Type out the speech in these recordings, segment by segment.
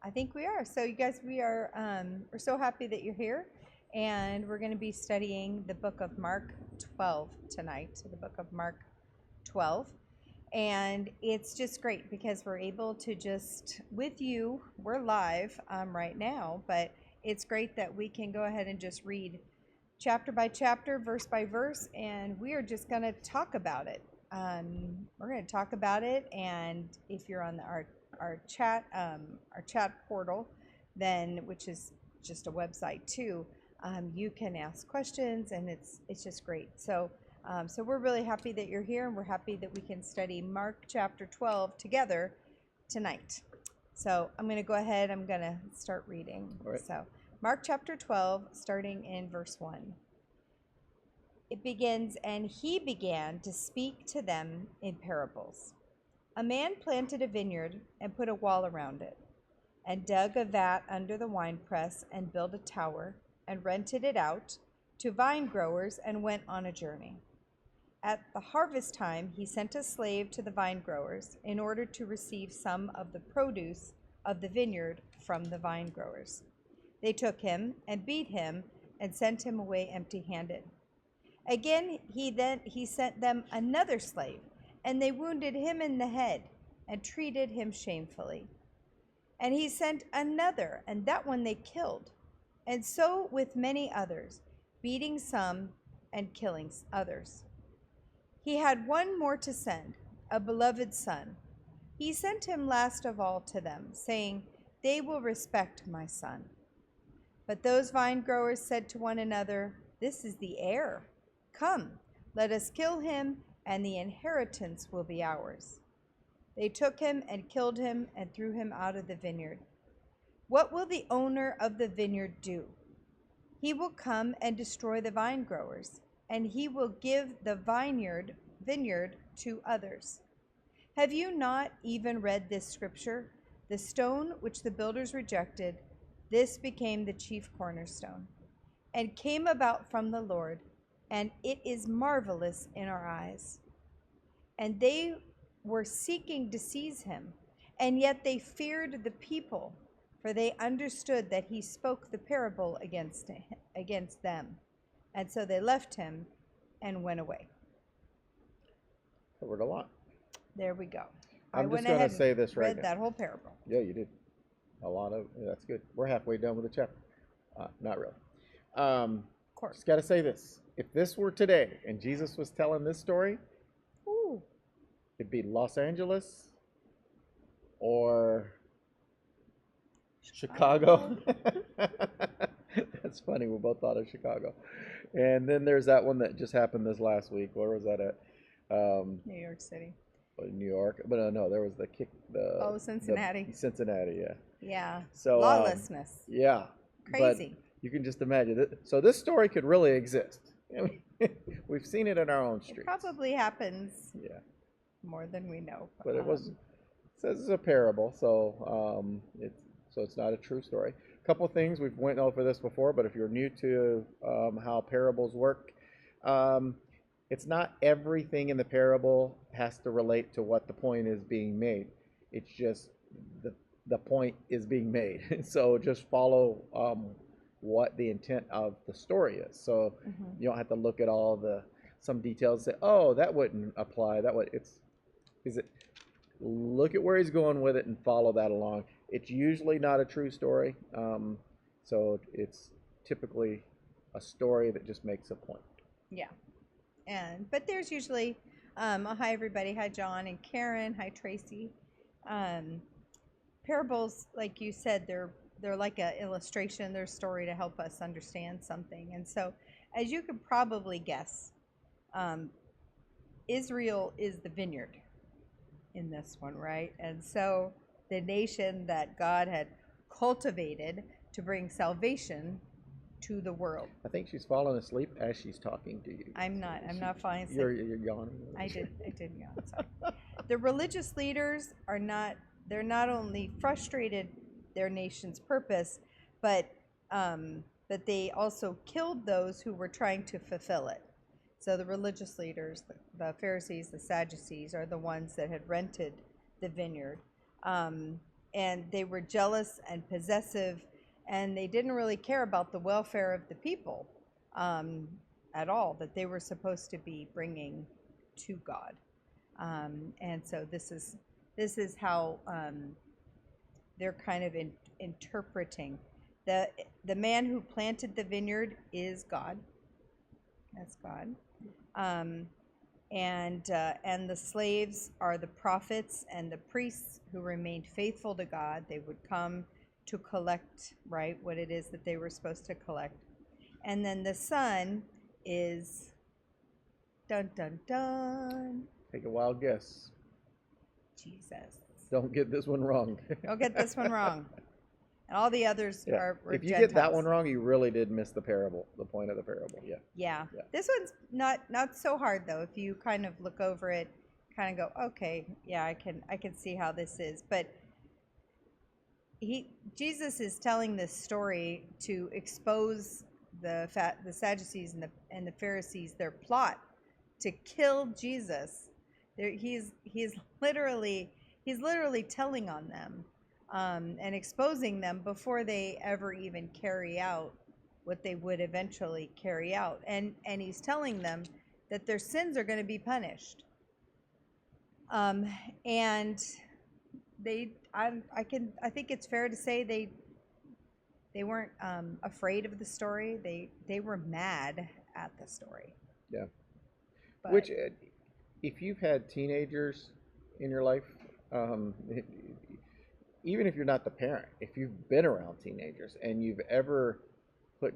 I think we are. So you guys, we're so happy that you're here, and we're going to be studying the book of Mark 12 tonight. So the book of Mark 12, and it's just great because we're able to just with you. We're live right now, but it's great that we can go ahead and just read chapter by chapter, verse by verse, and we are just going to talk about it. We're going to talk about it, and if you're on our chat portal, then which is just a website too, you can ask questions, and it's just great. So we're really happy that you're here, and we're happy that we can study Mark chapter 12 together tonight. So I'm going to go ahead. I'm going to start reading. All right. So Mark chapter 12, starting in verse 1. It begins, and he began to speak to them in parables. A man planted a vineyard and put a wall around it, and dug a vat under the winepress, and built a tower, and rented it out to vine growers, and went on a journey. At the harvest time, he sent a slave to the vine growers in order to receive some of the produce of the vineyard from the vine growers. They took him and beat him and sent him away empty-handed. Again, he sent them another slave, and they wounded him in the head and treated him shamefully. And he sent another, and that one they killed. And so with many others, beating some and killing others. He had one more to send, a beloved son. He sent him last of all to them, saying, "They will respect my son." But those vine growers said to one another, "This is the heir. Come, let us kill him, and the inheritance will be ours." They took him and killed him and threw him out of the vineyard. What will the owner of the vineyard do? He will come and destroy the vine growers, and he will give the vineyard to others. Have you not even read this scripture? The stone which the builders rejected, this became the chief cornerstone, and came about from the Lord, and it is marvelous in our eyes. And they were seeking to seize him, and yet they feared the people, for they understood that he spoke the parable against them. And so they left him and went away. Covered a lot. There we go. I'm just going to say this right now. Read that whole parable. Yeah, you did. A lot of, that's good. We're halfway done with the chapter. Not really. Of course. Just got to say this. If this were today and Jesus was telling this story, Ooh. it'd be Los Angeles or Chicago. That's funny. We both thought of Chicago. And then there's that one that just happened this last week. Where was that at? New York City. New York. But no, there was Cincinnati. Cincinnati, yeah. Yeah. So lawlessness. Yeah. Crazy. But you can just imagine it. So this story could really exist. We've seen it in our own streets. It probably happens. Yeah. More than we know. But it says it's a parable, so it's not a true story. A couple of things, we've went over this before, but if you're new to how parables work, it's not everything in the parable has to relate to what the point is being made. It's just the point is being made. So just follow what the intent of the story is. So you don't have to look at all some details and say, oh, that wouldn't apply. Look at where he's going with it and follow that along. It's usually not a true story. So it's typically a story that just makes a point. Yeah. But there's usually, hi everybody, hi John and Karen, hi Tracy. Parables, like you said, they're like an illustration, they're a story to help us understand something. And so, as you could probably guess, Israel is the vineyard in this one, right? And so the nation that God had cultivated to bring salvation to the world. I think she's falling asleep as she's talking to you. I'm not falling asleep. You're yawning. I did yawn. Sorry. The religious leaders they're not only frustrated their nation's purpose, but they also killed those who were trying to fulfill it. So the religious leaders, the Pharisees, the Sadducees, are the ones that had rented the vineyard. and they were jealous and possessive, and they didn't really care about the welfare of the people at all that they were supposed to be bringing to God. And so this is how they're kind of interpreting the man who planted the vineyard is God. That's God. And the slaves are the prophets and the priests who remained faithful to God. They would come to collect, right, what it is that they were supposed to collect. And then the son is, dun dun dun, Take a wild guess. Jesus. Don't get this one wrong. Don't get this one wrong. And all the others are If you Gentiles. get that one wrong, you really did miss the parable, the point of the parable. Yeah. This one's not so hard though. If you kind of look over it, kind of go, okay, yeah, I can see how this is. But Jesus is telling this story to expose the Sadducees and the Pharisees, their plot to kill Jesus. He's literally telling on them. And exposing them before they ever even carry out what they would eventually carry out. And he's telling them that their sins are going to be punished. And I think it's fair to say they weren't afraid of the story. They were mad at the story. Yeah. But, Which, if you've had teenagers in your life, even if you're not the parent, if you've been around teenagers and you've ever put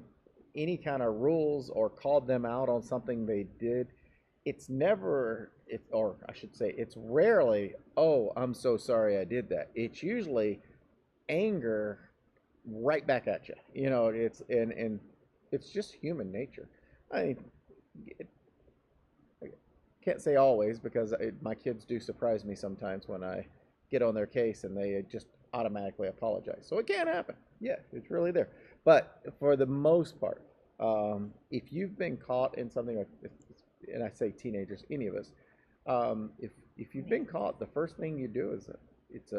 any kind of rules or called them out on something they did, it's rarely, oh, I'm so sorry I did that. It's usually anger right back at you. You know, and it's just human nature. I mean, I can't say always, because my kids do surprise me sometimes when I get on their case and they just automatically apologize. So it can happen. Yeah, it's really there. But for the most part, if you've been caught in something like, and I say teenagers, any of us, if you've been caught, the first thing you do is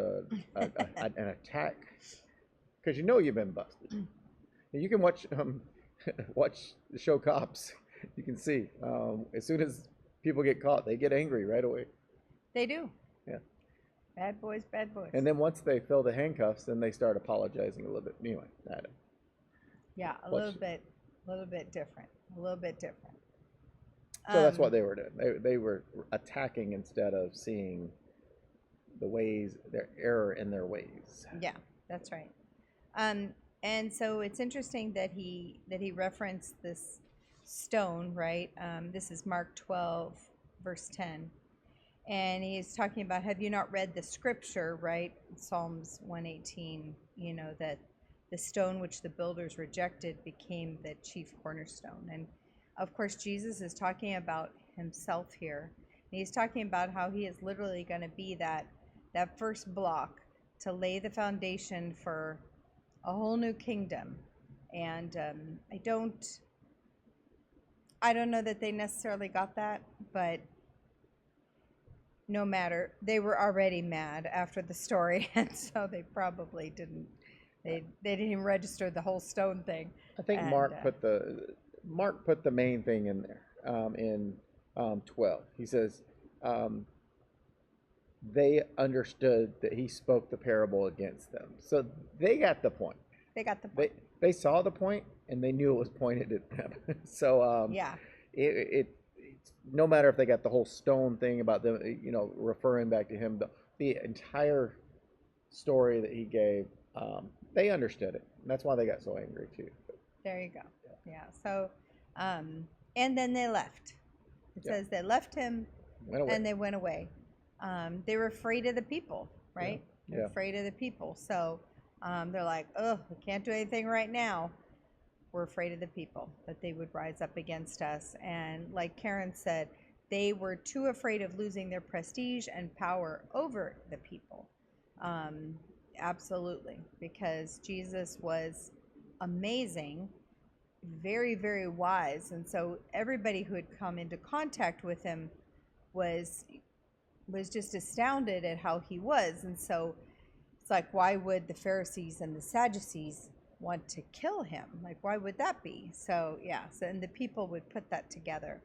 an attack, because you know you've been busted. And you can watch the show Cops. You can see as soon as people get caught, they get angry right away. They do. Yeah. Bad boys, bad boys. And then once they fill the handcuffs, then they start apologizing a little bit. Anyway, yeah, a little bit different. A little bit different. So that's what they were doing. They were attacking instead of seeing the ways, their error in their ways. Yeah, that's right. And so it's interesting that he referenced this stone, right? This is Mark 12, verse 10. And he's talking about, have you not read the scripture, right? Psalms 118, that the stone which the builders rejected became the chief cornerstone. And of course, Jesus is talking about himself here. And he's talking about how he is literally going to be that first block to lay the foundation for a whole new kingdom. And I don't know that they necessarily got that, but no matter, they were already mad after the story, and so they probably didn't. They didn't even register the whole stone thing. I think Mark put the main thing in there in 12. He says they understood that he spoke the parable against them, so they got the point. They got the point. They saw the point, and they knew it was pointed at them. So yeah, it no matter if they got the whole stone thing about them, referring back to him, the entire story that he gave, they understood it. And that's why they got so angry too. There you go. Yeah. So, and then they left. It says they left him and they went away. They were afraid of the people, right? Yeah. They're afraid of the people. So they're like, oh, we can't do anything right now. We're afraid of the people, that they would rise up against us. And like Karen said, they were too afraid of losing their prestige and power over the people. Absolutely. Because Jesus was amazing, very, very wise. And so everybody who had come into contact with him was just astounded at how he was. And so It's like, why would the Pharisees and the Sadducees want to kill him? Like, why would that be? So, yeah. So, and the people would put that together.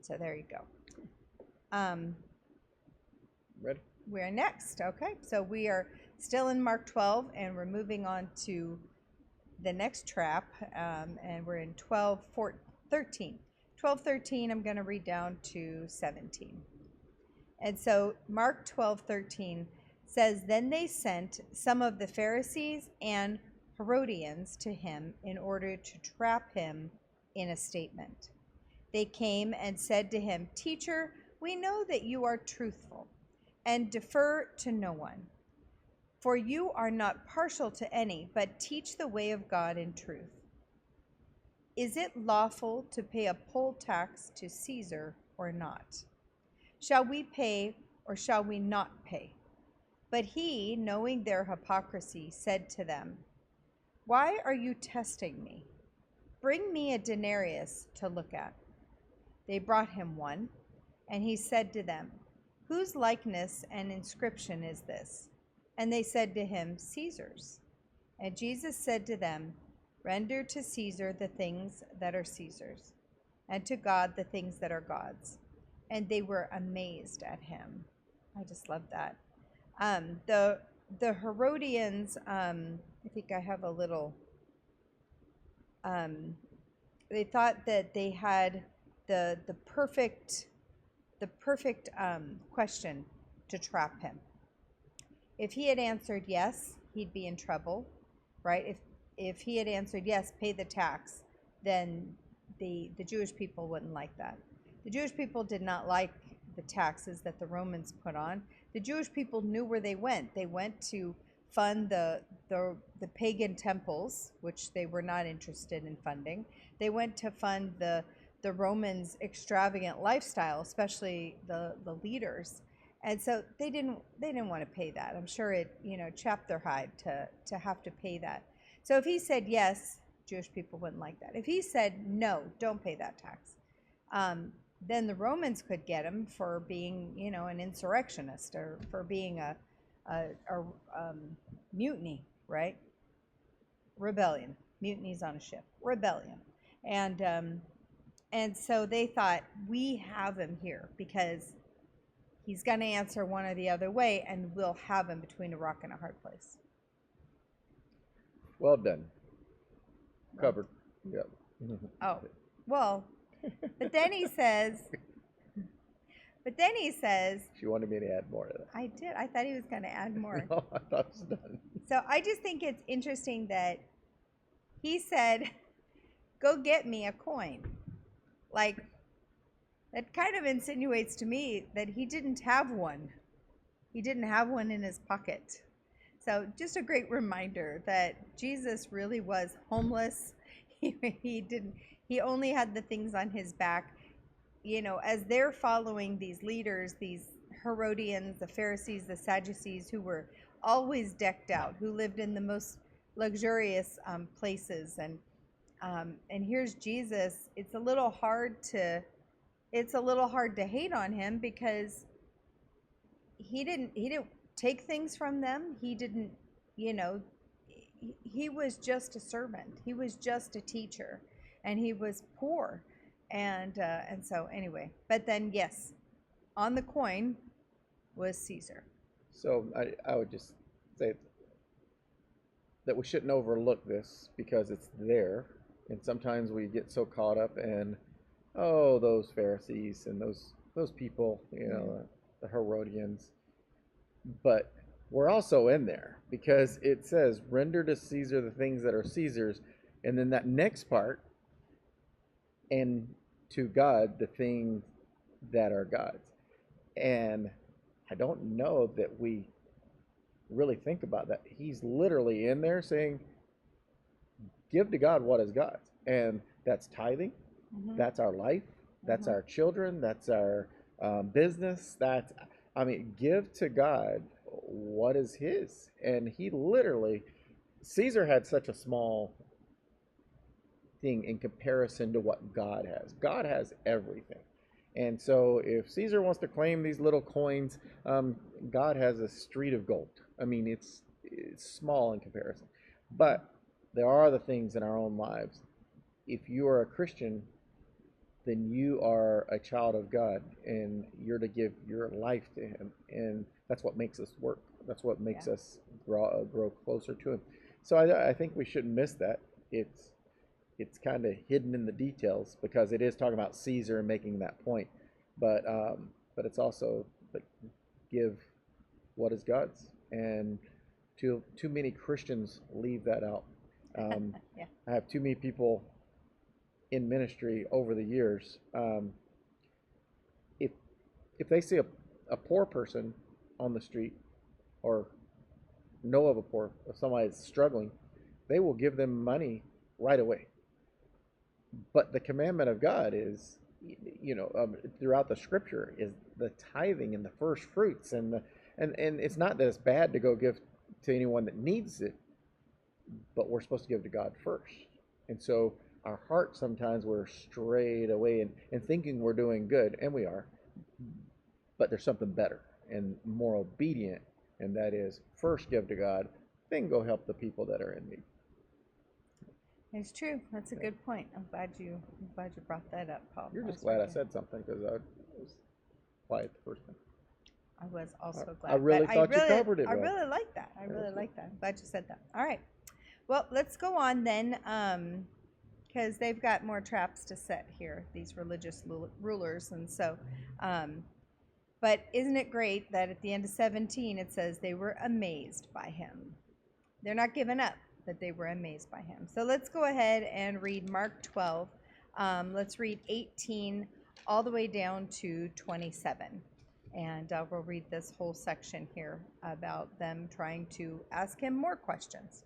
So there you go. Ready? We're next. Okay. So we are still in Mark 12, and we're moving on to the next trap. And we're in 13. 12:13, I'm going to read down to 17. And so Mark 12:13 says, Then they sent some of the Pharisees and Herodians to him in order to trap him in a statement. They came and said to him, Teacher, we know that you are truthful and defer to no one. For you are not partial to any, but teach the way of God in truth. Is it lawful to pay a poll tax to Caesar or not? Shall we pay or shall we not pay? But he, knowing their hypocrisy, said to them, Why are you testing me? Bring me a denarius to look at. They brought him one, and he said to them, Whose likeness and inscription is this? And they said to him, Caesar's. And Jesus said to them, Render to Caesar the things that are Caesar's, and to God the things that are God's. And they were amazed at him. I just love that. The Herodians, I think I have a little, they thought that they had the perfect question to trap him. If he had answered yes, he'd be in trouble, right? If he had answered yes, pay the tax, then the Jewish people wouldn't like that. The Jewish people did not like the taxes that the Romans put on. The Jewish people knew where they went. They went to fund the pagan temples, which they were not interested in funding. They went to fund the Romans' extravagant lifestyle, especially the leaders. And so they didn't want to pay that. I'm sure it chapped their hide to have to pay that. So if he said yes, Jewish people wouldn't like that. If he said no, don't pay that tax, then the Romans could get him for being an insurrectionist or for being a mutiny, right? Rebellion. Mutinies on a ship. Rebellion. And so they thought, we have him here because he's going to answer one or the other way, and we'll have him between a rock and a hard place. Well done. Covered. Yep. Oh, well, but then he says, She wanted me to add more to that. I did. I thought he was going to add more. No, I thought it was done. So I just think it's interesting that he said, go get me a coin. Like, that kind of insinuates to me that he didn't have one. He didn't have one in his pocket. So just a great reminder that Jesus really was homeless. He only had the things on his back. As they're following these leaders, these Herodians, the Pharisees, the Sadducees, who were always decked out, who lived in the most luxurious places, and here's Jesus. It's a little hard to hate on him because he didn't take things from them. He didn't, he was just a servant. He was just a teacher, and he was poor. And so anyway, but then yes, on the coin was Caesar. So I would just say that we shouldn't overlook this because it's there. And sometimes we get so caught up in, those Pharisees and those people, the Herodians. But we're also in there because it says, render to Caesar the things that are Caesar's. And then that next part, and to God the things that are God's. And I don't know that we really think about that. He's literally in there saying, give to God what is God's. And that's tithing. Mm-hmm. That's our life. That's our children. That's our business. Give to God what is his. And he literally, Caesar had such a small thing in comparison to what God has. God has everything. And so if Caesar wants to claim these little coins, God has a street of gold. I mean, it's small in comparison. But there are the things in our own lives. If you are a Christian, then you are a child of God, and you're to give your life to Him, and that's what makes us work. That's what makes us grow closer to Him. So I think we shouldn't miss that. It's kind of hidden in the details because it is talking about Caesar and making that point, but it's also give what is God's, and too many Christians leave that out. I have too many people in ministry over the years. If they see a poor person on the street or know of if somebody is struggling, they will give them money right away. But the commandment of God is, throughout the Scripture, is the tithing and the first fruits, and it's not that it's bad to go give to anyone that needs it, but we're supposed to give to God first. And so our heart, sometimes we're strayed away and thinking we're doing good, and we are, but there's something better and more obedient, and that is first give to God, then go help the people that are in need. It's true. That's a good point. I'm glad you brought that up, Paul. You're just glad I said something because I was quiet the first time. I was also glad. I really thought you covered it well. I really like that. I really like that. I'm glad you said that. All right. Well, let's go on then, because they've got more traps to set here, these religious rulers. And so, but isn't it great that at the end of 17 it says they were amazed by him. They're not giving up, but they were amazed by him. So let's go ahead and read Mark 12. Let's read 18 all the way down to 27. And we'll read this whole section here about them trying to ask him more questions.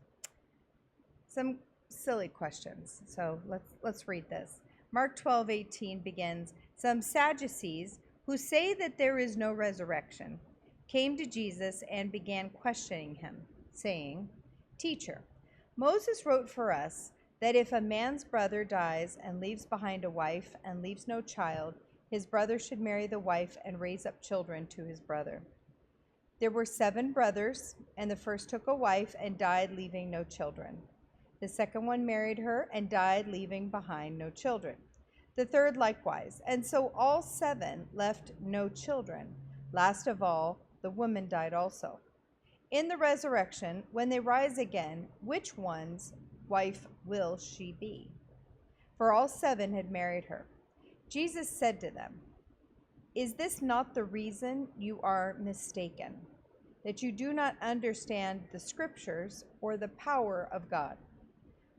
Some silly questions. So let's read this. Mark 12:18 begins, "Some Sadducees, who say that there is no resurrection, came to Jesus and began questioning him, saying, 'Teacher, Moses wrote for us that if a man's brother dies and leaves behind a wife and leaves no child, his brother should marry the wife and raise up children to his brother. There were 7 brothers, and the first took a wife and died, leaving no children. The second one married her and died, leaving behind no children. The third likewise, and so all 7 left no children. Last of all, the woman died also. In the resurrection, when they rise again, which one's wife will she be? For all 7 had married her. Jesus said to them, 'Is this not the reason you are mistaken, that you do not understand the Scriptures or the power of God?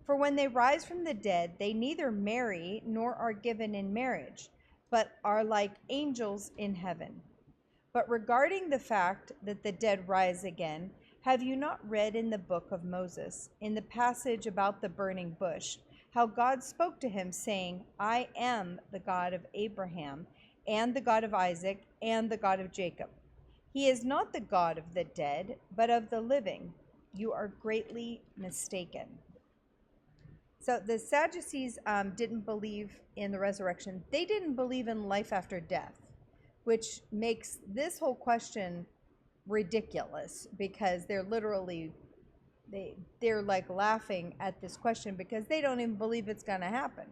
For when they rise from the dead, they neither marry nor are given in marriage, but are like angels in heaven. But regarding the fact that the dead rise again, have you not read in the book of Moses, in the passage about the burning bush, how God spoke to him, saying, I am the God of Abraham, and the God of Isaac, and the God of Jacob. He is not the God of the dead, but of the living. You are greatly mistaken.'" So the Sadducees didn't believe in the resurrection. They didn't believe in life after death, which makes this whole question ridiculous, because they're literally they're like laughing at this question because they don't even believe it's going to happen.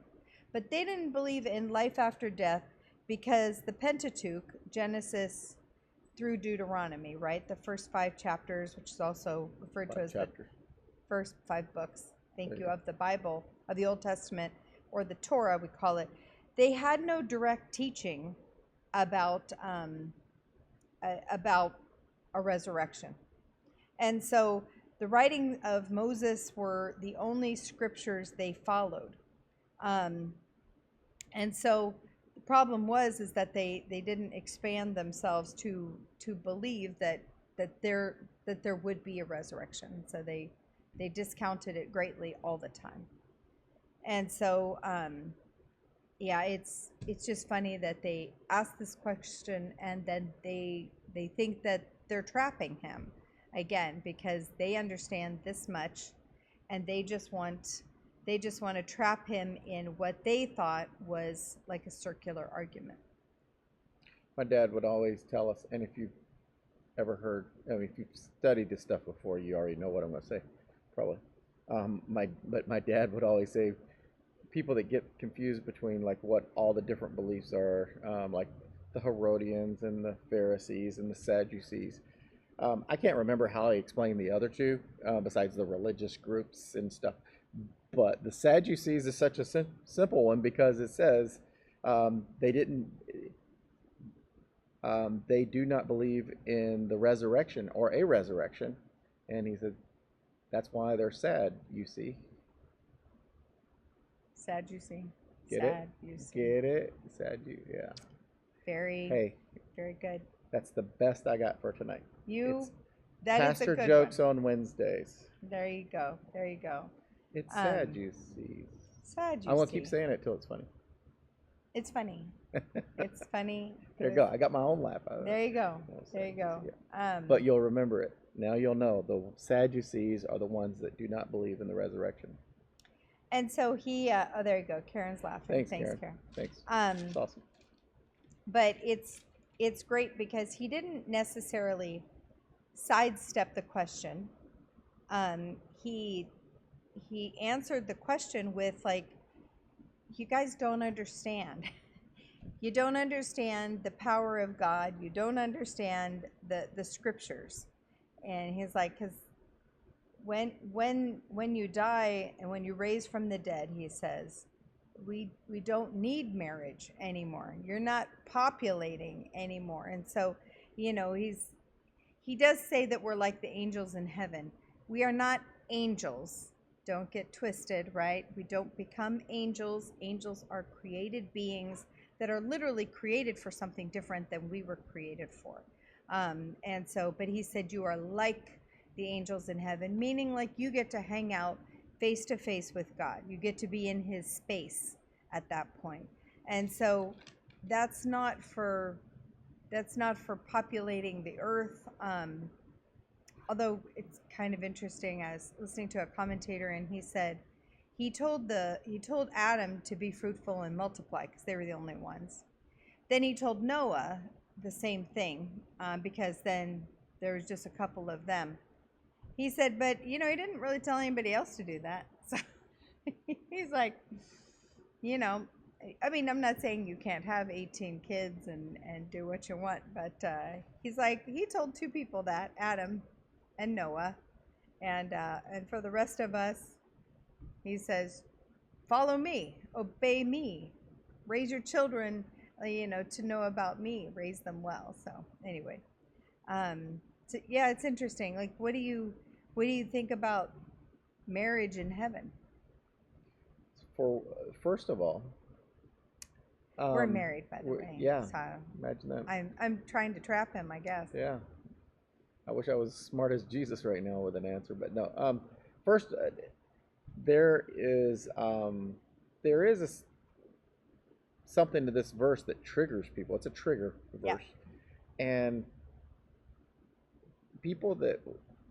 But they didn't believe in life after death because the Pentateuch, Genesis through Deuteronomy, right? The first 5 chapters, which is also referred to as the first 5 books, of the Bible, of the Old Testament, or the Torah, we call it. They had no direct teaching about a resurrection. And so the writings of Moses were the only scriptures they followed. And so the problem is that they didn't expand themselves to believe that there would be a resurrection. So they discounted it greatly all the time. And so it's just funny that they ask this question and then they think that they're trapping him again, because they understand this much, and they just want to trap him in what they thought was like a circular argument. My dad would always tell us, and if you ever heard, I mean, if you've studied this stuff before, you already know what I'm going to say, probably. But my dad would always say, people that get confused between like what all the different beliefs are, like the Herodians and the Pharisees and the Sadducees. I can't remember how he explained the other two, besides the religious groups and stuff. But the Sadducees is such a simple one because it says they didn't. They do not believe in the resurrection or a resurrection, and he said that's why they're sad. You see. Sadducee. Get Sad, it? you see. Get it? Yeah. Very, Hey, very good. that's the best I got for tonight. You, It's that is a Pastor good jokes one. on Wednesdays. There you go. There you go. It's Sadducees. Sadducee. I want to keep saying it till it's funny. It's funny. It's funny. There you go. I got my own laugh out of There it. you go. No, There you go. yeah. But you'll remember it. Now you'll know the Sadducees are the ones that do not believe in the resurrection. and so he, oh, there you go. Karen's laughing. Thanks, Karen. Thanks. It's awesome. But it's great because he didn't necessarily sidestep the question. He answered the question with like, you guys don't understand. You don't understand the power of God. You don't understand the scriptures. And he's like, because when you die and when you raise from the dead, he says, we don't need marriage anymore. You're not populating anymore. And so, he does say that we're like the angels in heaven. We are not angels. Don't get twisted, right? We don't become angels. Angels are created beings that are literally created for something different than we were created for. And so, but he said you are like the angels in heaven, meaning like you get to hang out face to face with God. You get to be in his space at that point. And so that's not for populating the earth. Although it's kind of interesting, I was listening to a commentator and he said he told Adam to be fruitful and multiply because they were the only ones. Then he told Noah the same thing because then there was just a couple of them. He said, but he didn't really tell anybody else to do that. So he's like, I mean, I'm not saying you can't have 18 kids and do what you want, but he's like, he told two people that, Adam and Noah, and for the rest of us, he says, follow me, obey me, raise your children, to know about me, raise them well. So anyway, so yeah, it's interesting. Like, what do you think about marriage in heaven? First of all, we're married, by the way. Yeah, so imagine that. I'm trying to trap him, I guess. Yeah, I wish I was smart as Jesus right now with an answer, but no. First, there is something to this verse that triggers people. It's a trigger verse, yeah. And people that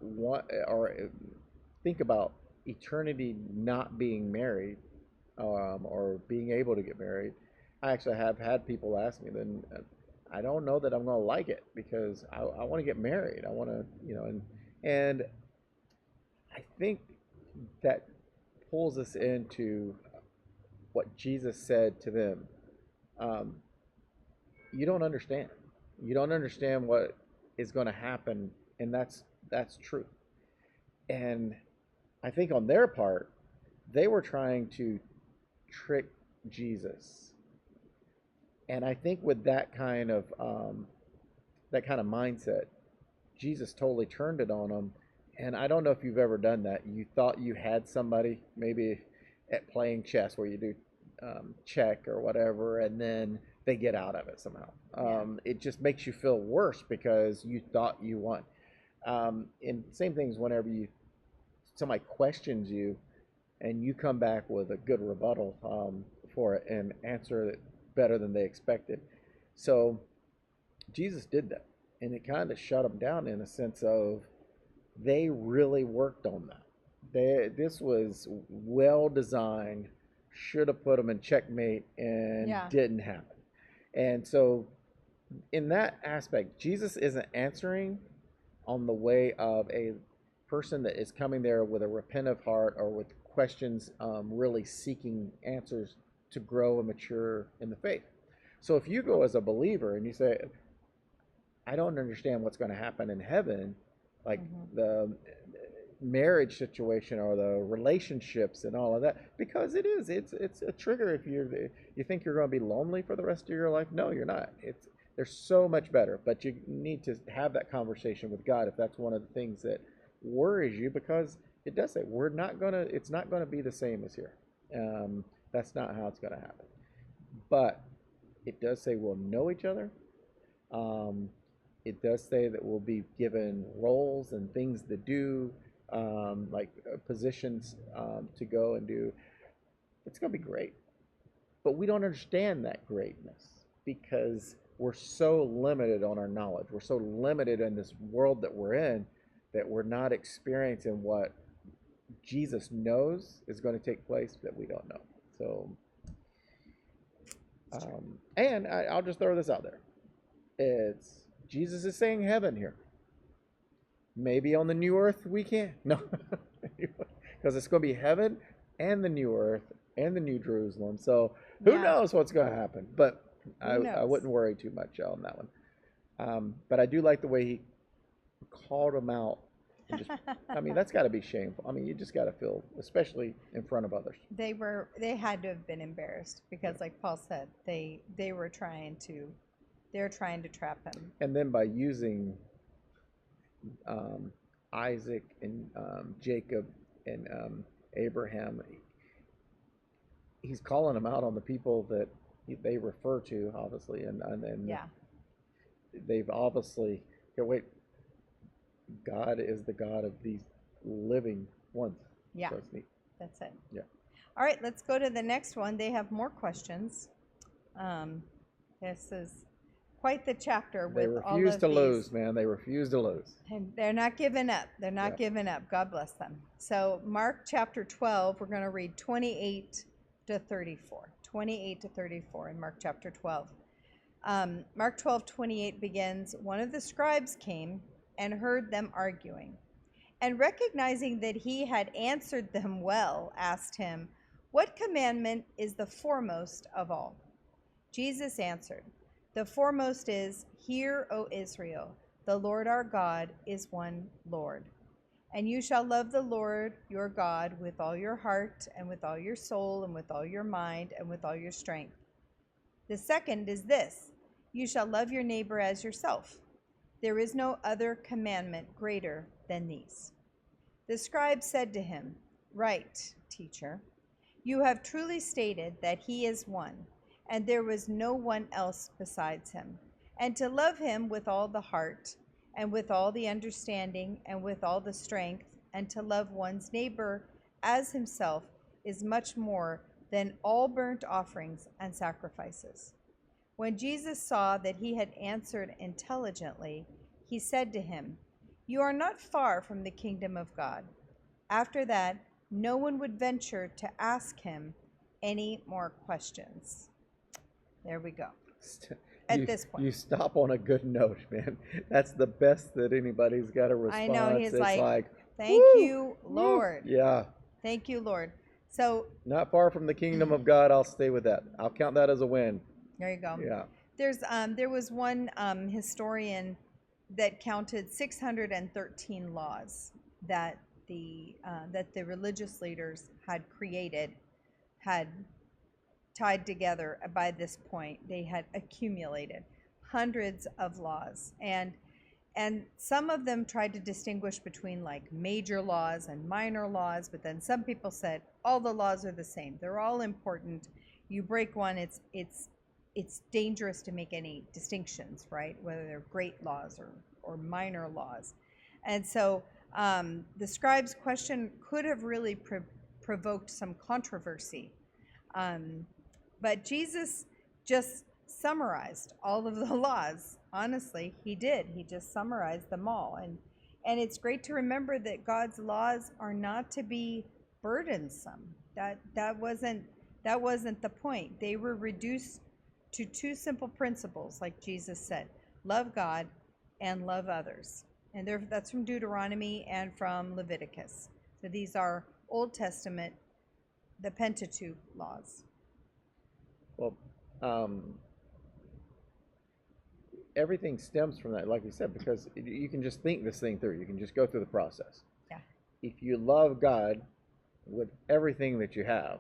want or think about eternity not being married or being able to get married. I actually have had people ask me, then I don't know that I'm going to like it because I want to get married. I want to, and I think that pulls us into what Jesus said to them. You don't understand. You don't understand what is going to happen, and that's true. And I think on their part, they were trying to trick Jesus. And I think with that kind of mindset, Jesus totally turned it on them. And I don't know if you've ever done that. You thought you had somebody, maybe at playing chess where you do check or whatever, and then they get out of it somehow. It just makes you feel worse because you thought you won. And same things whenever somebody questions you and you come back with a good rebuttal for it and answer it better than they expected. So Jesus did that, and it kind of shut them down in a sense of they really worked on that. This was well designed, should have put them in checkmate, and didn't happen. And so in that aspect, Jesus isn't answering on the way of a person that is coming there with a repentant heart or with questions, really seeking answers to grow and mature in the faith. So if you go as a believer and you say, I don't understand what's going to happen in heaven, like the marriage situation or the relationships and all of that, because it's a trigger. If you think you're going to be lonely for the rest of your life, no, you're not. They're so much better, but you need to have that conversation with God if that's one of the things that worries you, because it does say it's not gonna be the same as here. That's not how it's gonna happen. But it does say we'll know each other. It does say that we'll be given roles and things to do, positions to go and do. It's gonna be great, but we don't understand that greatness because we're so limited on our knowledge. We're so limited in this world that we're in that we're not experiencing what Jesus knows is going to take place that we don't know. So, and I'll just throw this out there. Jesus is saying heaven here. Maybe on the new earth we can. No, because it's going to be heaven and the new earth and the new Jerusalem. So who knows what's going to happen? But I wouldn't worry too much on that one. But I do like the way he called them out. And just, that's got to be shameful. You just got to feel, especially in front of others. They had to have been embarrassed because, like Paul said, they were trying to trap him. And then by using Isaac and Jacob and Abraham, he's calling them out on the people that they refer to, obviously, and they've obviously wait. God is the God of these living ones. Yeah, so it's neat. That's it. Yeah. All right, let's go to the next one. They have more questions. This is quite the chapter with all of these. They refuse to lose, man. They refuse to lose. And they're not giving up. They're not giving up. God bless them. So Mark chapter 12, we're going to read 28 to 34. 28 to 34 in Mark chapter 12. Mark 12:28 begins, one of the scribes came and heard them arguing, and recognizing that he had answered them well, asked him, what commandment is the foremost of all? Jesus answered, the foremost is, hear, O Israel, the Lord our God is one Lord. And you shall love the Lord your God with all your heart, and with all your soul, and with all your mind, and with all your strength. The second is this, you shall love your neighbor as yourself. There is no other commandment greater than these. The scribe said to him, right, teacher, you have truly stated that he is one, and there was no one else besides him, and to love him with all the heart, and with all the understanding, and with all the strength, and to love one's neighbor as himself is much more than all burnt offerings and sacrifices. When Jesus saw that he had answered intelligently, he said to him, you are not far from the kingdom of God. After that, no one would venture to ask him any more questions. There we go. At this point. You stop on a good note, man. That's the best that anybody's got a response. I know, he's it's like thank you, Lord. Yeah. Thank you, Lord. So not far from the kingdom of God, I'll stay with that. I'll count that as a win. There you go. Yeah. There was one historian that counted 613 laws that the religious leaders had tied together. By this point, they had accumulated hundreds of laws, and some of them tried to distinguish between like major laws and minor laws, but then some people said all the laws are the same. They're all important. You break one, it's dangerous to make any distinctions, right? Whether they're great laws or minor laws. And so the scribe's question could have really provoked some controversy. But Jesus just summarized all of the laws. Honestly, he did. He just summarized them all. And it's great to remember that God's laws are not to be burdensome. That wasn't the point. They were reduced to two simple principles, like Jesus said, love God and love others. And that's from Deuteronomy and from Leviticus. So these are Old Testament, the Pentateuch laws. Well, everything stems from that, like we said, because you can just think this thing through. You can just go through the process. Yeah. If you love God with everything that you have,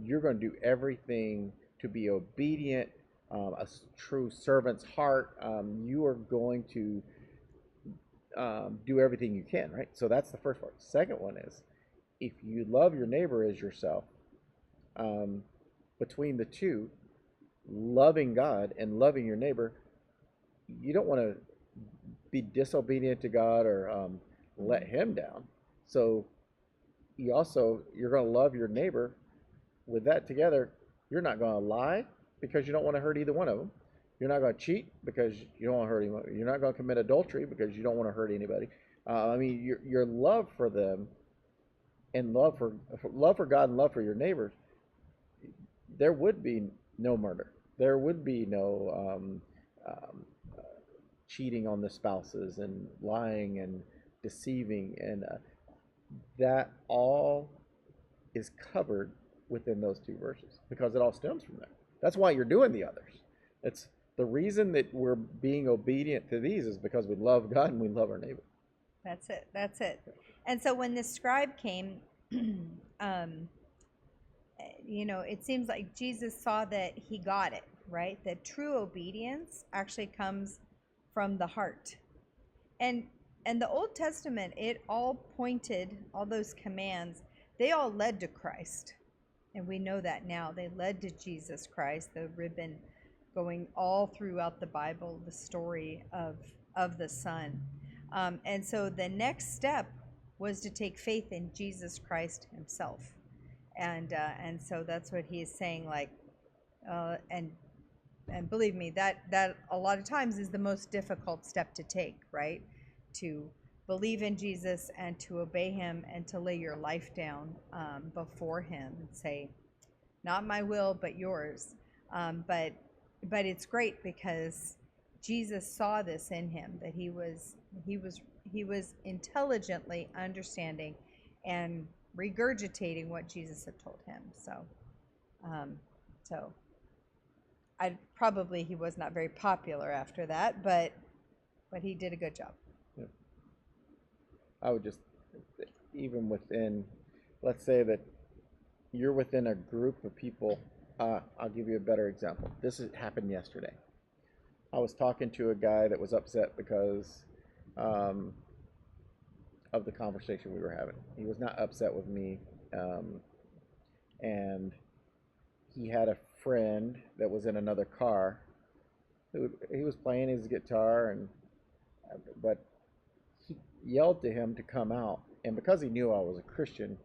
you're going to do everything to be obedient, a true servant's heart. You are going to do everything you can, right? So that's the first part. Second one is, if you love your neighbor as yourself, between the two, loving God and loving your neighbor, you don't want to be disobedient to God or let him down. So you're going to love your neighbor. With that together, you're not going to lie because you don't want to hurt either one of them. You're not going to cheat because you don't want to hurt anyone. You're not going to commit adultery because you don't want to hurt anybody. Your love for them and love for God and love for your neighbors, there would be no murder. There would be no cheating on the spouses and lying and deceiving, and that all is covered within those two verses because it all stems from there. That's why you're doing the others. It's the reason that we're being obedient to these is because we love God and we love our neighbor. That's it. And so when this scribe came, it seems like Jesus saw that he got it, right? That true obedience actually comes from the heart. And the Old Testament, it all those commands, they all led to Christ. And we know that now. They led to Jesus Christ, the ribbon going all throughout the Bible, the story of the Son. And so the next step was to take faith in Jesus Christ himself. And so that's what he is saying, like, and believe me, that a lot of times is the most difficult step to take, right? To believe in Jesus and to obey him and to lay your life down before him and say, not my will, but yours. But it's great because Jesus saw this in him, that he was intelligently understanding and regurgitating what Jesus had told him. So he was not very popular after that, but he did a good job. Yeah. I would just, even within, let's say that you're within a group of people. I'll give you a better example. This happened yesterday. I was talking to a guy that was upset because of the conversation we were having. He was not upset with me, and he had a friend that was in another car. He was playing his guitar, but he yelled to him to come out. And because he knew I was a Christian,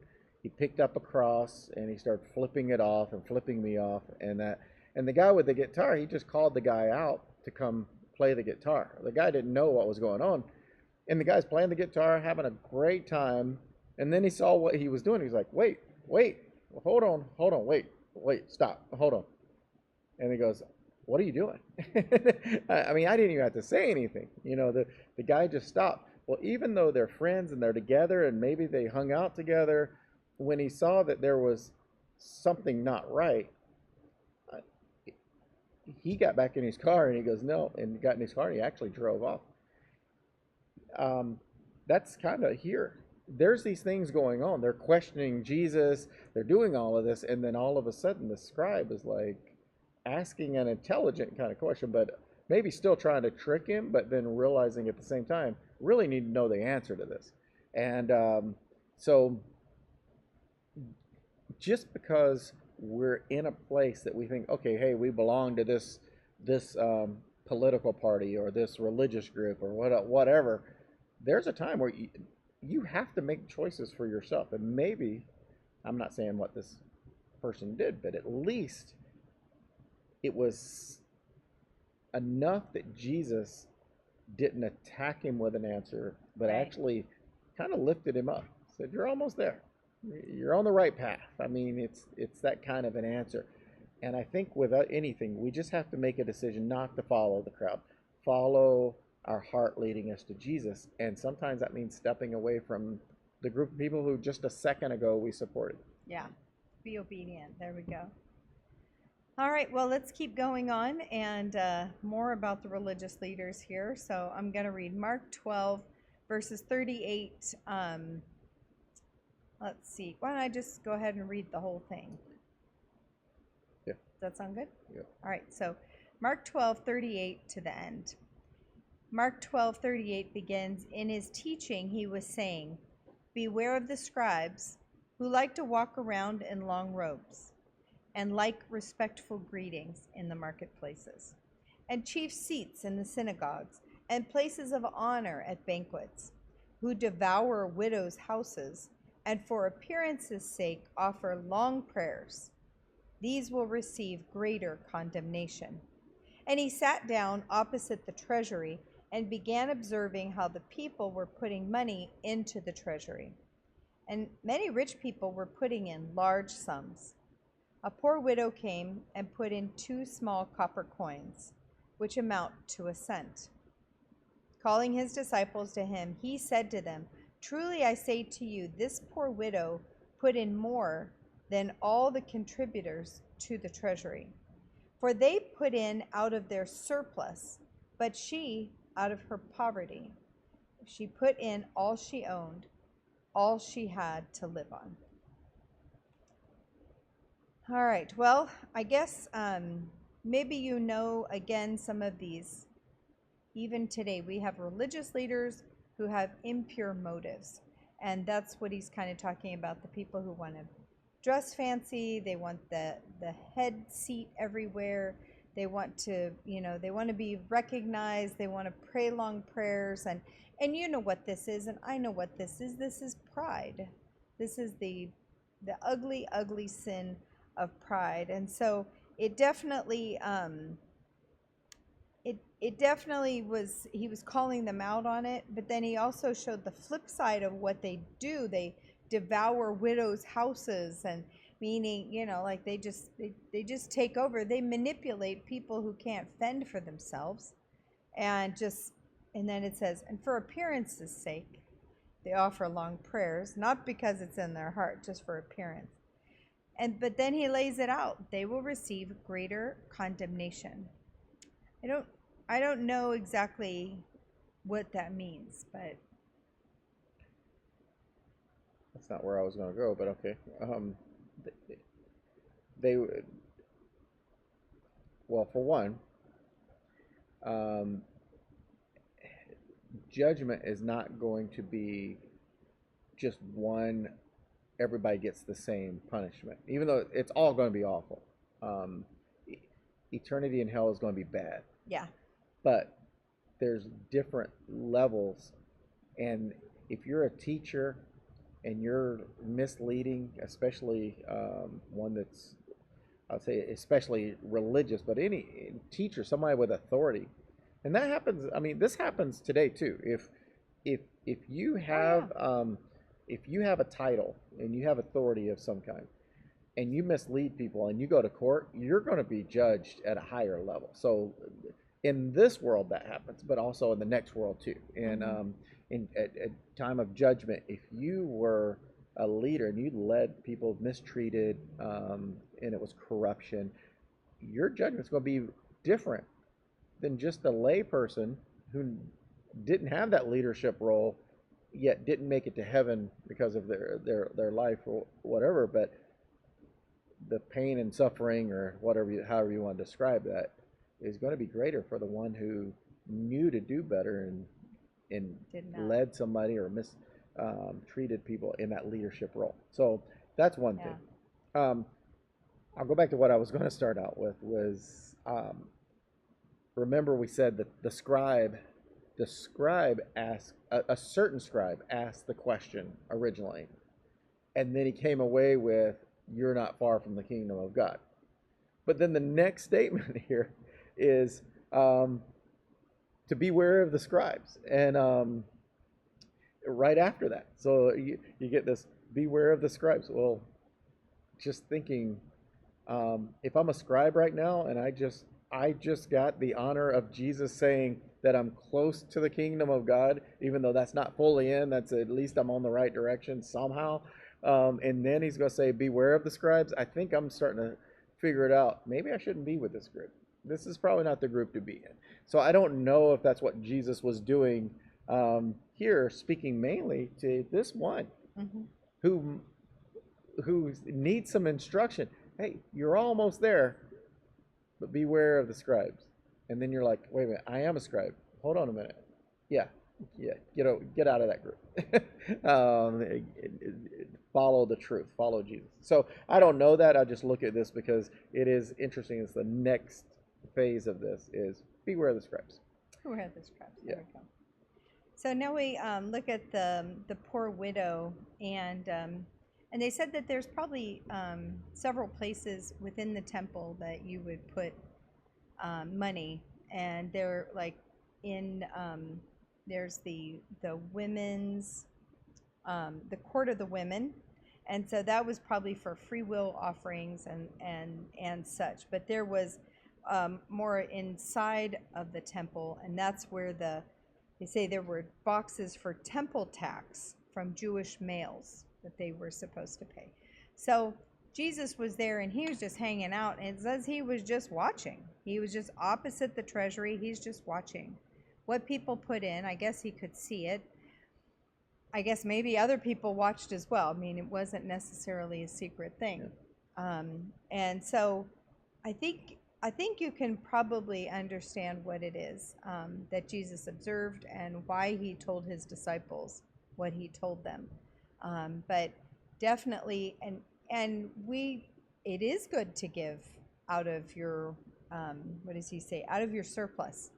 he picked up a cross and he started flipping it off and flipping me off, and the guy with the guitar, he just called the guy out to come play the guitar. The guy didn't know what was going on, and the guy's playing the guitar, having a great time, and then he saw what he was doing. He's like, wait, hold on, wait, stop, hold on. And he goes, what are you doing? I mean, I didn't even have to say anything. The guy just stopped. Well, even though they're friends and they're together and maybe they hung out together, when he saw that there was something not right, he got back in his car and he goes, no, and got in his car and he actually drove off. That's kind of here. There's these things going on. They're questioning Jesus. They're doing all of this. And then all of a sudden the scribe is like asking an intelligent kind of question, but maybe still trying to trick him, but then realizing at the same time, really need to know the answer to this. And so just because we're in a place that we think, okay, hey, we belong to this political party or this religious group or whatever, there's a time where you have to make choices for yourself. And maybe, I'm not saying what this person did, but at least it was enough that Jesus didn't attack him with an answer, but actually kind of lifted him up. Said, you're almost there. You're on the right path. I mean, it's that kind of an answer. And I think without anything, we just have to make a decision not to follow the crowd. Follow our heart leading us to Jesus. And sometimes that means stepping away from the group of people who just a second ago we supported. Yeah. Be obedient. There we go. All right, well, let's keep going on and more about the religious leaders here. So I'm going to read Mark 12, verses 38. Let's see. Why don't I just go ahead and read the whole thing? Yeah. Does that sound good? Yeah. All right, so Mark 12:38 to the end. Mark 12:38 begins, in his teaching he was saying, beware of the scribes who like to walk around in long robes and like respectful greetings in the marketplaces, and chief seats in the synagogues, and places of honor at banquets, who devour widows' houses, and for appearance's sake offer long prayers. These will receive greater condemnation. And he sat down opposite the treasury and began observing how the people were putting money into the treasury. And many rich people were putting in large sums. A poor widow came and put in 2 small copper coins, which amount to a cent. Calling his disciples to him, he said to them, truly I say to you, this poor widow put in more than all the contributors to the treasury. For they put in out of their surplus, but she, out of her poverty, she put in all she owned, all she had to live on. All right, well, I guess maybe you know, again, some of these. Even today, we have religious leaders who have impure motives. And that's what he's kind of talking about, the people who want to dress fancy, they want the head seat everywhere, they want to, they want to be recognized, they want to pray long prayers, and you know what this is, and I know what this is pride. This is the ugly, ugly sin of pride. And so it definitely it definitely was, he was calling them out on it, but then he also showed the flip side of what they do. They devour widows' houses, and meaning, like they just take over. They manipulate people who can't fend for themselves, and then it says, and for appearance's sake, they offer long prayers, not because it's in their heart, just for appearance. But then he lays it out. They will receive greater condemnation. I don't know exactly what that means, but That's not where I was going to go, but okay. Well, for one, judgment is not going to be just one, everybody gets the same punishment, even though it's all going to be awful. Eternity in hell is going to be bad. Yeah. But there's different levels, and if you're a teacher and you're misleading, especially one that's, I'd say especially religious, but any teacher, somebody with authority, and that happens. I mean, this happens today too. If you have if you have a title and you have authority of some kind, and you mislead people and you go to court, you're going to be judged at a higher level. So in this world that happens, but also in the next world too. And at time of judgment, if you were a leader and you led people mistreated, and it was corruption, your judgment's going to be different than just a lay person who didn't have that leadership role, yet didn't make it to heaven because of their life or whatever. But the pain and suffering, or however you want to describe that, is going to be greater for the one who knew to do better and led somebody or treated people in that leadership role. So that's one thing. I'll go back to what I was going to start out with was, remember we said that the scribe asked, a certain scribe asked the question originally, and then he came away with, you're not far from the kingdom of God. But then the next statement here is to beware of the scribes, and right after that, so you get this, beware of the scribes. Well, just thinking, if I'm a scribe right now and I just I just got the honor of Jesus saying that I'm close to the kingdom of God, even though that's not fully in. That's at least I'm on the right direction somehow. And then he's going to say, beware of the scribes. I think I'm starting to figure it out. Maybe I shouldn't be with this group. This is probably not the group to be in. So I don't know if that's what Jesus was doing here, speaking mainly to this one Mm-hmm. who needs some instruction. Hey, you're almost there, but beware of the scribes. And then you're like, wait a minute, I am a scribe. Hold on a minute. Yeah, get out of that group. Follow the truth. Follow Jesus. So I don't know that. I just look at this because it is interesting. It's the next phase of this is beware of the scribes. Beware of the scribes. Yeah. There we go. So now we look at the poor widow, and they said that there's probably several places within the temple that you would put money, and they're like in there's the women's the court of the women, and so that was probably for free will offerings and such. But there was more inside of the temple, and that's where they say there were boxes for temple tax from Jewish males that they were supposed to pay. So Jesus was there, and he was just hanging out, and it says he was just watching. He was just opposite the treasury. He's just watching what people put in. I guess he could see it. I guess maybe other people watched as well. I mean, it wasn't necessarily a secret thing. And so I think you can probably understand what it is that Jesus observed and why he told his disciples what he told them. But definitely, it is good to give out of your, what does he say? Out of your surplus,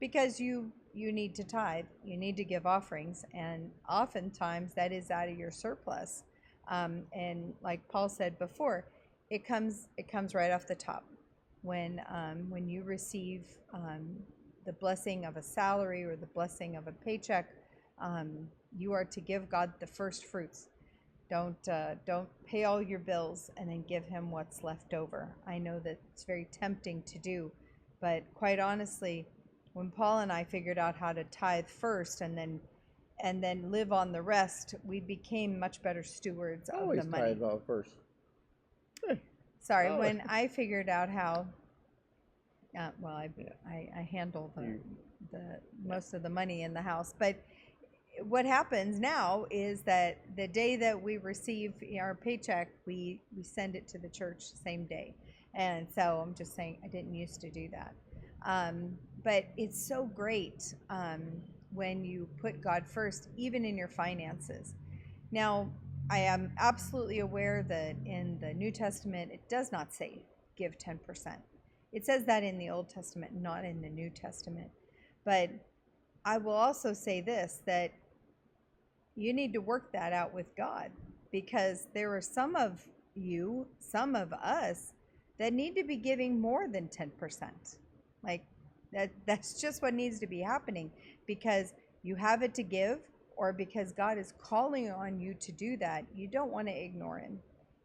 because you need to tithe, you need to give offerings, and oftentimes that is out of your surplus. And like Paul said before, it comes right off the top. When you receive the blessing of a salary or the blessing of a paycheck, you are to give God the first fruits. Don't pay all your bills and then give him what's left over. I know that it's very tempting to do, but quite honestly, when Paul and I figured out how to tithe first and then live on the rest, we became much better stewards of the money. Always tithe out first. Sorry, when I figured out how, I handle the most of the money in the house. But what happens now is that the day that we receive our paycheck, we send it to the church same day. And so I'm just saying I didn't used to do that. But it's so great when you put God first, even in your finances. Now, I am absolutely aware that in the New Testament, it does not say give 10%. It says that in the Old Testament, not in the New Testament. But I will also say this, that you need to work that out with God, because there are some of us, that need to be giving more than 10%. Like, that's just what needs to be happening, because you have it to give, or because God is calling on you to do that. You don't want to ignore him.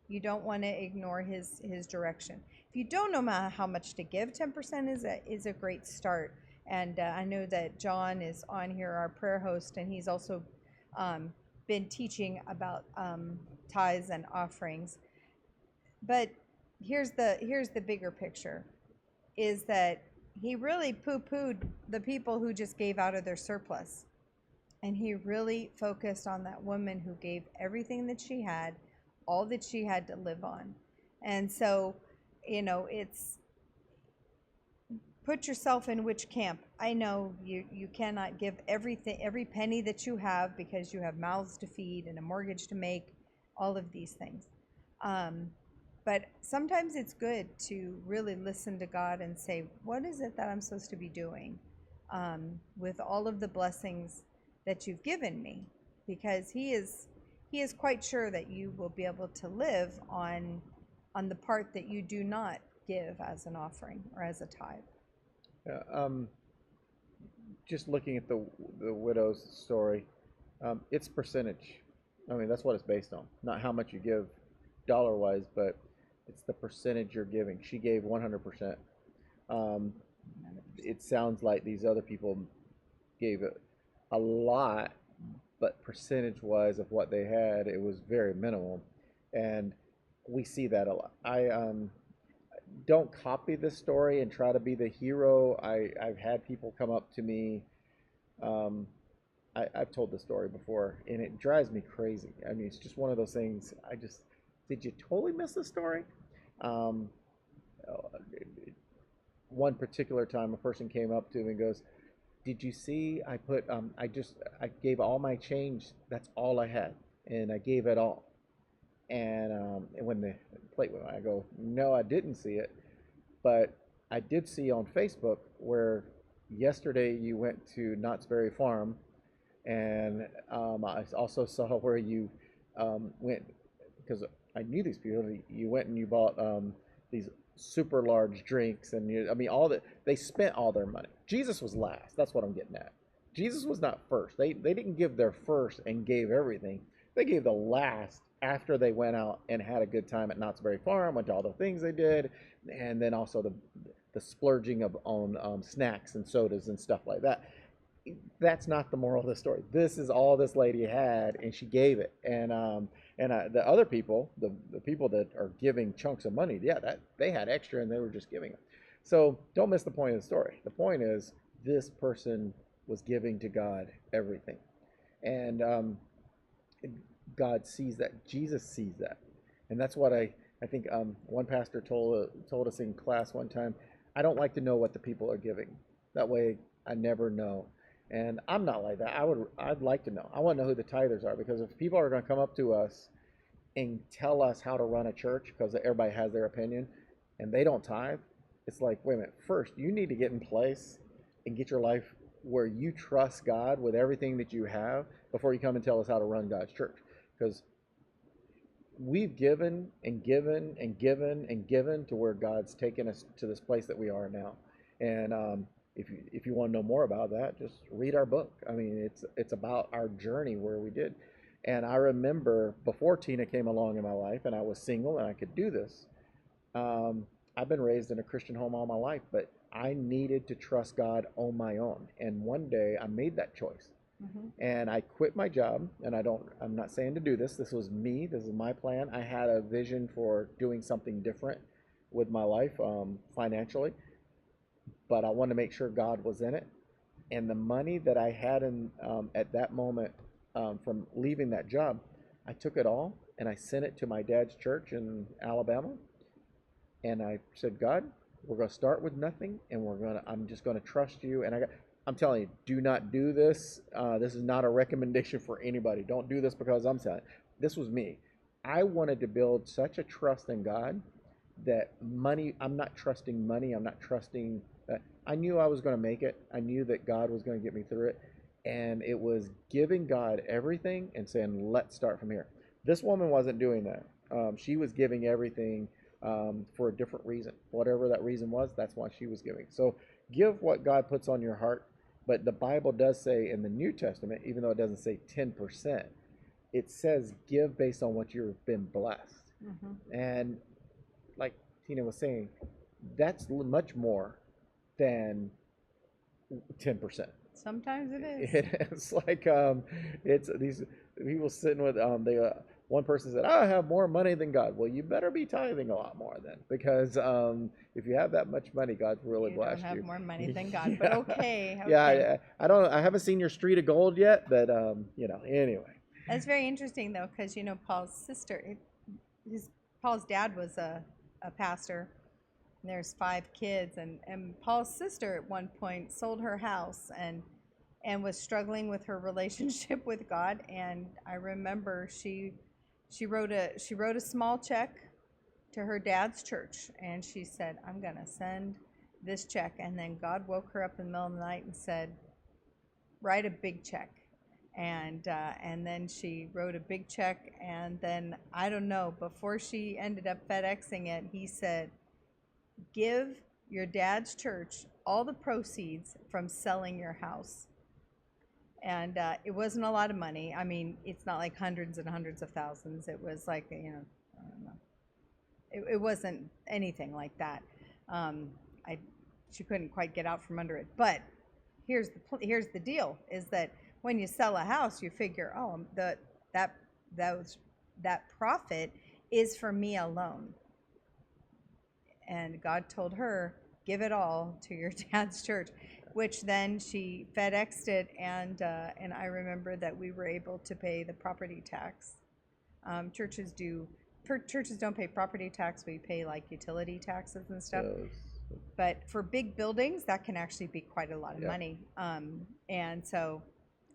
You don't want to ignore his direction. If you don't know how much to give, 10% is a great start. And I know that John is on here, our prayer host, and he's also been teaching about tithes and offerings. But here's the bigger picture, is that he really poo-pooed the people who just gave out of their surplus. And he really focused on that woman who gave everything that she had, all that she had to live on. And so, it's put yourself in which camp. I know you cannot give everything, every penny that you have, because you have mouths to feed and a mortgage to make, all of these things. But sometimes it's good to really listen to God and say, what is it that I'm supposed to be doing with all of the blessings that you've given me? Because he is quite sure that you will be able to live on the part that you do not give as an offering or as a tithe. Yeah, just looking at the widow's story, it's percentage. I mean, that's what it's based on. Not how much you give dollar-wise, but it's the percentage you're giving. She gave 100%. Um, it sounds like these other people gave it a lot, but percentage-wise of what they had, it was very minimal, and we see that a lot. I don't copy this story and try to be the hero. I've had people come up to me. Um, I've told the story before, and it drives me crazy. I mean, it's just one of those things. Did you totally miss the story? Um, One particular time, a person came up to me and goes, "Did you see? I gave all my change. That's all I had, and I gave it all." And when the plate went, I go, "No, I didn't see it, but I did see on Facebook where yesterday you went to Knott's Berry Farm, and I also saw where you went because I knew these people. You went and you bought these super large drinks, and I mean, all that they spent all their money. Jesus was last. That's what I'm getting at. Jesus was not first. They didn't give their first and gave everything. They gave the last after they went out and had a good time at Knott's Berry Farm, went to all the things they did, and then also the splurging on snacks and sodas and stuff like that. That's not the moral of the story. This is all this lady had, and she gave it. And the other people, the people that are giving chunks of money, yeah, that they had extra and they were just giving it. So don't miss the point of the story. The point is this person was giving to God everything, and God sees that. Jesus sees that, and that's what I think. One pastor told us in class one time, I don't like to know what the people are giving. That way, I never know. And I'm not like that. I'd like to know. I want to know who the tithers are, because if people are going to come up to us and tell us how to run a church because everybody has their opinion and they don't tithe, it's like, wait a minute. First, you need to get in place and get your life where you trust God with everything that you have before you come and tell us how to run God's church. Because we've given and given and given and given to where God's taken us to this place that we are now. And if you want to know more about that, just read our book. I mean, it's about our journey where we did. And I remember before Tina came along in my life and I was single and I could do this, I've been raised in a Christian home all my life, but I needed to trust God on my own. And one day I made that choice. Mm-hmm. And I quit my job, and I'm not saying to do this. This was me. This is my plan. I had a vision for doing something different with my life financially, but I wanted to make sure God was in it. And the money that I had at that moment from leaving that job, I took it all and I sent it to my dad's church in Alabama. And I said, God, we're going to start with nothing, and I'm just going to trust you. And I'm telling you, do not do this. This is not a recommendation for anybody. Don't do this because I'm saying it. This was me. I wanted to build such a trust in God that I'm not trusting money. I'm not trusting that. I knew I was going to make it. I knew that God was going to get me through it. And it was giving God everything and saying, let's start from here. This woman wasn't doing that. She was giving everything for a different reason. Whatever that reason was, that's why she was giving. So give what God puts on your heart. But the Bible does say in the New Testament, even though it doesn't say 10%, it says give based on what you've been blessed. Mm-hmm. And like Tina was saying, that's much more than 10%. Sometimes it is. It's like it's these people sitting with one person said, I have more money than God. Well, you better be tithing a lot more then, because if you have that much money, God's really blessed you. You don't have more money than God, yeah. But okay. Yeah, I haven't seen your street of gold yet, but anyway. That's very interesting though, because Paul's sister, Paul's dad was a pastor. And there's 5 kids, and Paul's sister at one point sold her house and was struggling with her relationship with God. And I remember she wrote a small check to her dad's church, and she said, I'm gonna send this check. And then God woke her up in the middle of the night and said, write a big check. And then she wrote a big check, and then I don't know, before she ended up FedExing it, he said, give your dad's church all the proceeds from selling your house. And it wasn't a lot of money. I mean, it's not like hundreds and hundreds of thousands. It was like, I don't know. It wasn't anything like that. she couldn't quite get out from under it. But here's the deal: is that when you sell a house, you figure, oh, that profit is for me alone. And God told her, give it all to your dad's church, which then she FedExed it, and I remember that we were able to pay the property tax. Churches don't pay property tax. We pay like utility taxes and stuff. But for big buildings, that can actually be quite a lot of money. And so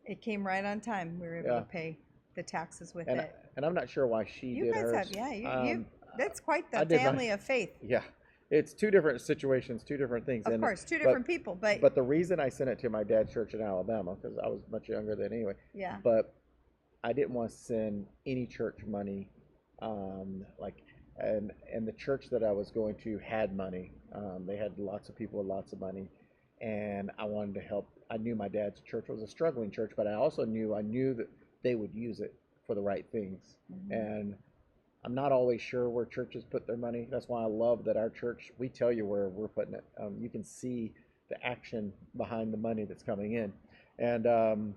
it came right on time. We were able to pay the taxes with it. And I'm not sure why she did hers. You guys have, that's quite the family of faith. Yeah. It's two different situations, two different things. Of course, two different people. But the reason I sent it to my dad's church in Alabama, because I was much younger then anyway. Yeah. But I didn't want to send any church money, and the church that I was going to had money. They had lots of people with lots of money, and I wanted to help. I knew my dad's church was a struggling church, but I also knew that they would use it for the right things. Mm-hmm. And I'm not always sure where churches put their money. That's why I love that our church, we tell you where we're putting it. You can see the action behind the money that's coming in. And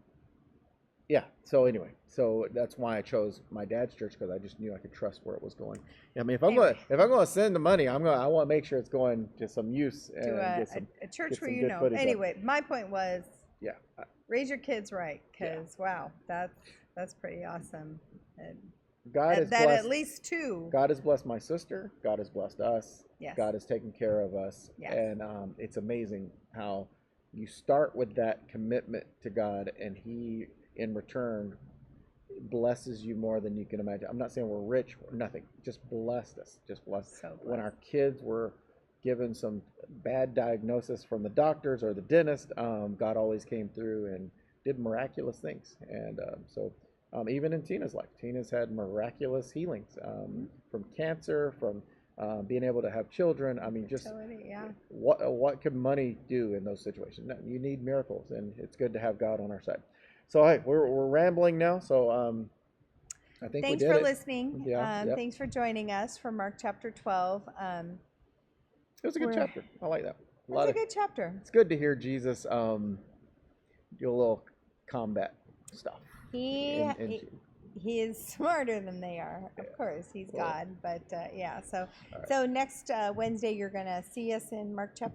so anyway, so that's why I chose my dad's church, because I just knew I could trust where it was going. I mean, if I'm going to send the money, I want to make sure it's going to some use and to a church where you know. Anyway, my point was, raise your kids right, because wow, that's pretty awesome. And God has blessed, at least two. God has blessed my sister. God has blessed us. Yes. God has taken care of us. Yes. And it's amazing how you start with that commitment to God, and He, in return, blesses you more than you can imagine. I'm not saying we're rich or nothing. Just blessed us. Just blessed. So blessed. When our kids were given some bad diagnosis from the doctors or the dentist, God always came through and did miraculous things. And even in Tina's life, Tina's had miraculous healings from cancer, from being able to have children. I mean, just what can money do in those situations? No, you need miracles, and it's good to have God on our side. So hey, we're rambling now. So I think thanks we did for it. listening. Thanks for joining us for Mark chapter 12. It was a good chapter. I like that. It's a good chapter. It's good to hear Jesus do a little combat stuff. He is smarter than they are. Of course, he's God. But so next Wednesday you're going to see us in Mark chapter